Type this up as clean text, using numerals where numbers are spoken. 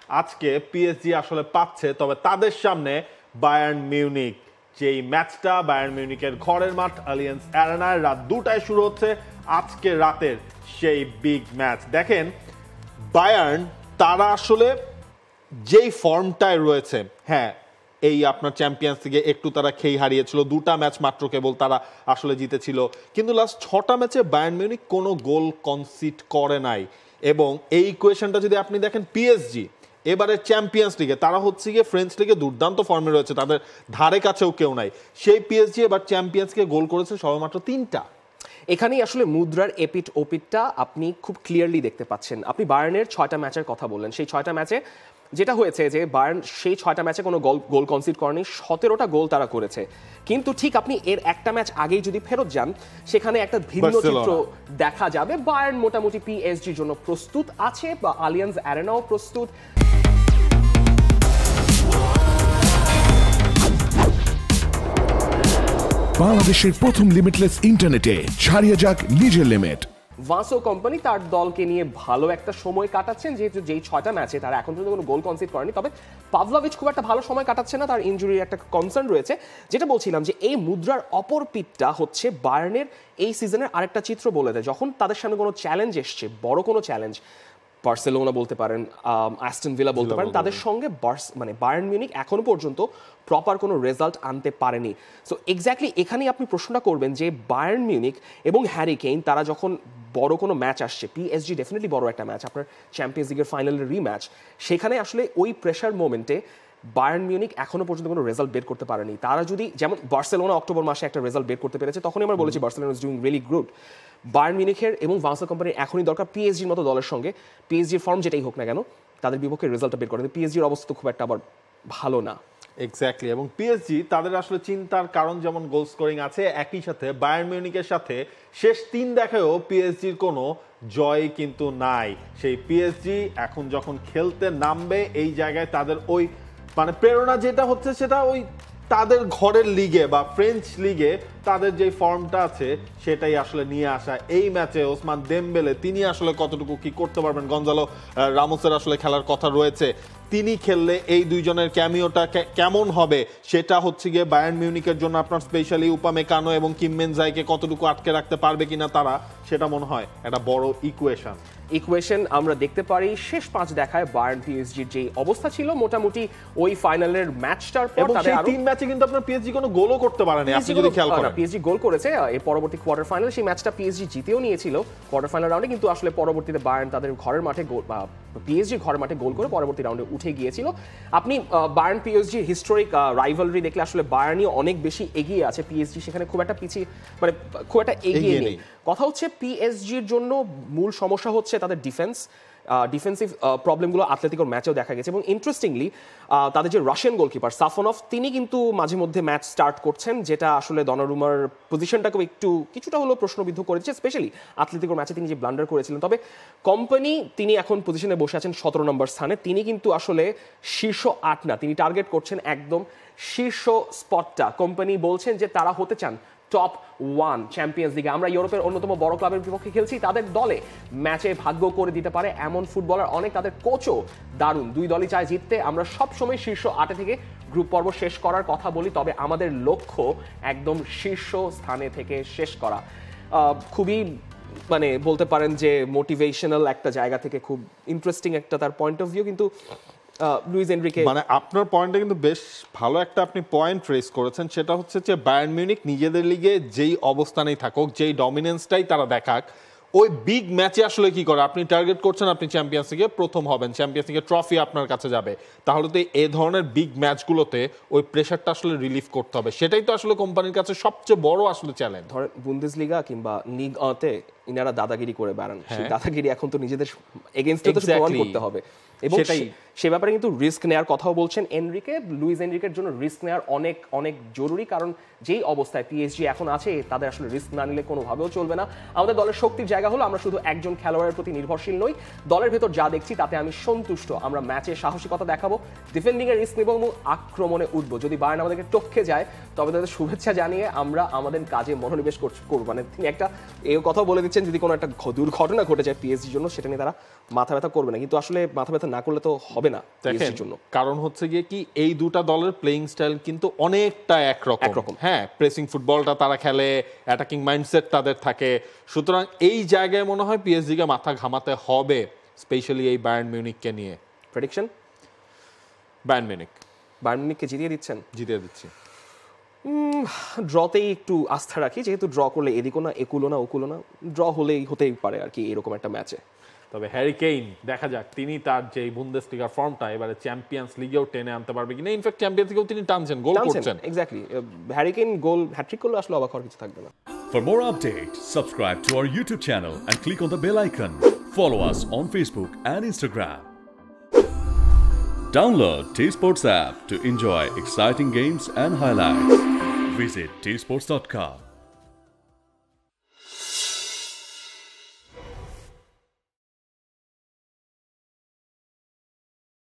আজকে পিএসজি আসলে পাচ্ছে, তবে তাদের সামনে বায়ার্ন মিউনিক। যেই ম্যাচটা বায়ার্ন মিউনিকের ঘরের মাঠ আলিয়ান্স অ্যারেনায় রাত 2টায় শুরু হচ্ছে আজকে রাতের সেই বিগ ম্যাচ। দেখেন বায়ার্ন তারা আসলে যেই ফর্মটায় রয়েছে, হ্যাঁ এই আপনার চ্যাম্পিয়ন্স লিগে একটু তারা খেই হারিয়েছিল, 2টা ম্যাচ মাত্র কেবল তারা আসলে জিতেছিল, কিন্তু লাস্ট 6টা ম্যাচে বায়ার্ন মিউনিক কোনো গোল কনসিড করে নাই। এবং এই ইকুয়েশনটা যদি আপনি দেখেন পিএসজি এবারে চ্যাম্পিয়ন্স লিগে তারা হচ্ছে গিয়ে ফ্রেঞ্চ লিগে দুর্দান্ত ফর্মে রয়েছে, তাদের ধারে কাছেও কেউ নাই, সেই পিএসজি এবার চ্যাম্পিয়ন্সকে গোল করেছে সবেমাত্র 3টা। এখানেই আসলে মুদ্রার এপিট ওপিটটা আপনি খুব ক্লিয়ারলি দেখতে পাচ্ছেন। আপনি বায়ার্নের 6টা ম্যাচের কথা বললেন, সেই 6টা ম্যাচে যেটা হয়েছে যে বায়ার্ন সেই 6টা ম্যাচে কোনো গোল কনসিড করেনি, 17টা গোল তারা করেছে। কিন্তু ঠিক আপনি এর একটা ম্যাচ আগেই যদি ফেরত যান, সেখানে একটা ভিন্ন চিত্র দেখা যাবে। বায়ার্ন মোটামুটি পিএসজির জন্য প্রস্তুত আছে, বা আলিয়ান্স অ্যারেনাও প্রস্তুত। বাংলাদেশের প্রথম লিমিটলেস ইন্টারনেটে ছাড়িয়ে যাক নিজের লিমিট। ভাসো কোম্পানি তার দলকে নিয়ে ভালো একটা সময় কাটাচ্ছেন, যেহেতু যেই 6টা ম্যাচে তারা এখন পর্যন্ত কোনো গোল কনসিড করেনি। তবে পাভলোভিচ খুব একটা ভালো সময় কাটাচ্ছে না, তার ইনজুরির একটা কনসার্ন রয়েছে। যেটা বলছিলাম যে এই মুদ্রার অপর পিঠটা হচ্ছে বায়ার্নের এই সিজনের আরেকটা চিত্র বলে দেয়। যখন তাদের সামনে কোনো চ্যালেঞ্জ এসছে, বড় কোনো চ্যালেঞ্জ, বার্সেলোনা বলতে পারেন, অ্যাস্টন ভিলা বলতে পারেন, তাদের সঙ্গে বায়ার্ন মিউনিক এখনো পর্যন্ত প্রপার কোনো রেজাল্ট আনতে পারেনি। সো এক্স্যাক্টলি এখানেই আপনি প্রশ্নটা করবেন যে বায়ার্ন মিউনিক এবং হ্যারি কেইন তারা যখন বড় কোনো ম্যাচ আসছে, পিএসজি ডেফিনেটলি বড় একটা ম্যাচ, আপনার চ্যাম্পিয়ন্স লিগের ফাইনালের রিম্যাচ, সেখানে আসলে ওই প্রেশার মোমেন্টে বায়ার্ন মিউনিক এখনো পর্যন্ত কোনো রেজাল্ট বের করতে পারেনি। তারা যদি যেমন বার্সেলোনা অক্টোবর মাসে একটা রেজাল্ট বের করতে পেরেছে, তখনই আমরা বলেছি Barcelona is doing really good. Bayern মিউনিখের এবং ভাসো কোম্পানির এখনই দরকার পিএসজির মতো দলের সঙ্গে, পিএসজির ফর্ম যেটাই হোক না কেন, তাদের বিপক্ষে রেজাল্টটা বের করে। পিএসজির অবস্থা তো খুব একটা আবার ভালো না। এক্স্যাক্টলি, এবং পিএসজি তাদের আসলে চিন্তার কারণ যেমন গোল স্কোরিং আছে, একই সাথে বায়ার্ন মিউনিকের সাথে শেষ 3 দেখায়ও পিএসজির কোনো জয় কিন্তু নাই। সেই পিএসজি এখন যখন খেলতে নামবে এই জায়গায় তাদের ওই মানে প্রেরণা যেটা হচ্ছে সেটা ওই তাদের ঘরের লিগে বা ফ্রেঞ্চ লিগে তাদের যে ফর্মটা আছে সেটাই আসলে নিয়ে আসা। এই ম্যাচে ওসমান দেমবেলে তিনি আসলে কতটুকু কি করতে পারবেন, গঞ্জালো রামোসের আসলে খেলার কথা রয়েছে, তিনি খেললে এই দুইজনের ক্যামিওটা কেমন হবে সেটা হচ্ছে গিয়ে বায়ার্ন মিউনিকের জন্য আপনার স্পেশালি উপামেকানো এবং কিমমেনজাইকে কতটুকু আটকে রাখতে পারবে কিনা তারা, সেটা মনে হয় একটা বড় ইকুয়েশন আমরা দেখতে পারি। শেষ 5 দেখায় বায়ার্ন পিএসজির যে অবস্থা ছিল মোটামুটি ওই ফাইনালের ম্যাচটার পর তাদের আরো 3 ম্যাচে কিন্তু আপনার পিএসজি কোনো গোলও করতে পারেনি, আপনি যদি খেয়াল করেন। পিএসজি গোল করেছে এই পরবর্তী কোয়ার্টার ফাইনাল, সেই ম্যাচটা পিএসজি জিতেও নিয়েছিল কোয়ার্টার ফাইনাল রাউন্ডে, কিন্তু আসলে পরবর্তীতে বায়ার্ন তাদের ঘরের মাঠে পিএসজি ঘরের মাঠে গোল করে পরবর্তী রাউন্ডে উঠে গিয়েছিল। আপনি বায়ার্ন পিএসজি হিস্টোরিক রাইভালরি দেখলে আসলে বায়ার্নই অনেক বেশি এগিয়ে আছে, পিএসজি সেখানে খুব একটা পিছিয়ে মানে খুব একটা এগিয়ে নেই। কথা হচ্ছে পিএসজির জন্য মূল সমস্যা হচ্ছে তাদের ডিফেন্সিভ প্রবলেমগুলো আতলেতিকোর ম্যাচেও দেখা গেছে। এবং ইন্টারেস্টিংলি তাদের যে রাশিয়ান গোলকিপার সাফনভ, তিনি কিন্তু মাঝে মধ্যে ম্যাচ স্টার্ট করছেন, যেটা আসলে দনারুমার পজিশনটাকে কিছুটা হলেও প্রশ্নবিদ্ধ করেছে, স্পেশালি আতলেতিকোর ম্যাচে তিনি যে ব্লান্ডার করেছিলেন। তবে কোম্পানি তিনি এখন পজিশনে বসে আছেন 17 নম্বর স্থানে, তিনি কিন্তু আসলে শীর্ষ 8 না, তিনি টার্গেট করছেন একদম শীর্ষ স্পটটা। কোম্পানি বলছেন যে তারা হতে চান টপ 1 চ্যাম্পিয়ন্স লিগে। আমরা ইউরোপের অন্যতম বড় ক্লাবের বিপক্ষে খেলছি, তাদের দলে ম্যাচে ভাগ্য করে দিতে পারে এমন ফুটবলার অনেক, তাদের কোচও দারুণ, 2 দলই চায় জিততে। আমরা সবসময় শীর্ষ 8 থেকে গ্রুপ পর্ব শেষ করার কথা বলি, তবে আমাদের লক্ষ্য একদম শীর্ষ স্থানে থেকে শেষ করা। খুবই মানে বলতে পারেন যে মোটিভেশনাল একটা জায়গা থেকে খুব ইন্টারেস্টিং একটা তার পয়েন্ট অফ ভিউ। কিন্তু লুইস এনরিকে মানে আপনার পয়েন্টটা কিন্তু বেশ ভালো একটা আপনি পয়েন্ট রেজ করেছেন, সেটা হচ্ছে যে বায়ার্ন মিউনিক নিজেদের লিগে যেই অবস্থানেই থাকুক, যেই ডমিনেন্সটাই তারা দেখাক, ওই বিগ ম্যাচে আসলে কি করে আপনি টার্গেট করছেন আপনি চ্যাম্পিয়ন্স লিগে প্রথম হবেন, চ্যাম্পিয়ন্স লিগের ট্রফি আপনার কাছে যাবে, তাহলে তো এই ধরনের বিগ ম্যাচগুলোতে ওই প্রেশারটা আসলে রিলিফ করতে হবে, সেটাই তো আসলে কোম্পানির কাছে সবচেয়ে বড় আসলে চ্যালেঞ্জ। ধরেন বুন্দেসলিগা কিংবা লিগ আতে ইনারা দাদাগিরি করে বেড়ান, সেই দাদাগিরি এখন তো নিজেদের এগেইনস্টে তো প্রমাণ করতে হবে, এবং সে ব্যাপারে কিন্তু রিস্ক নেওয়ার কথাও বলছেন এনরিকে। লুইস এনরিকের জন্য রিস্ক নেওয়ার অনেক অনেক জরুরি, কারণ যেই অবস্থায় পিএসজি এখন আছে তাদের আসলে রিস্ক না নিলে কোনোভাবেও চলবে না। আমাদের দলের শক্তির জায়গা হলো আমরা শুধু একজন খেলোয়াড়ের প্রতি নির্ভরশীল নই, দলের ভেতর যা দেখছি তাতে আমি সন্তুষ্ট। আমরা ম্যাচে সাহসিকতা দেখাবো, ডিফেন্ডিং এর রিস্ক নেব এবং আক্রমণে উঠবো। যদি বায়ার্ন আমাদেরকে টপকে যায় তবে তাদের শুভেচ্ছা জানিয়ে আমরা আমাদের কাজে মনোনিবেশ করবো। মানে তিনি একটা এই কথাও বলে দিচ্ছেন দিচ্ছেন যদি কোনো একটা দুর্ঘটনা ঘটে যায় পিএসজির জন্য সেটা নিয়ে তারা মাথা ব্যথা করবে না, কিন্তু আসলে মাথা ব্যথা না করলে তো হবে না পিএসজির জন্য। কারণ হচ্ছে গিয়ে কি এই দুটা দলের প্লেইং স্টাইল কিন্তু অনেকটা একরকম। হ্যাঁ, প্রেসিং ফুটবলটা তারা খেলে, অ্যাটাকিং মাইন্ডসেট তাদের থাকে, সুতরাং এই জায়গায় মনে হয় পিএসজি কে মাথা ঘামাতে হবে, স্পেশালি এই বায়ার্ন মিউনিখকে নিয়ে। প্রেডিকশন বায়ার্ন মিউনিখকে জিতিয়ে দিচ্ছেন? জিতিয়ে দিচ্ছি। ড্রতেই একটু আস্থা রাখি, যেহেতু ড্র করলে এদিকও না একুলো না ওকুলো না, ড্র হতেই পারে আর কি এরকম একটা ম্যাচে। তবে হ্যারি কেইন দেখা যাক তিনি তার যে বুন্দেসলিগার ফর্মটা এবারে চ্যাম্পিয়ন্স লিগেও টেনে আনতে পারবে কিনা। ইনফ্যাক্ট চ্যাম্পিয়ন্স লিগেও তিনি টানছেন, গোল করছেন। এক্স্যাক্টলি, হ্যারি কেইন গোল হ্যাট্রিক করলে আসলে অবাক হওয়ার কিছু থাকবে না। For more updates, subscribe to our YouTube channel and click on the bell icon. Follow us on Facebook and Instagram. Download T-Sports app to enjoy exciting games and highlights. Visit tsports.com.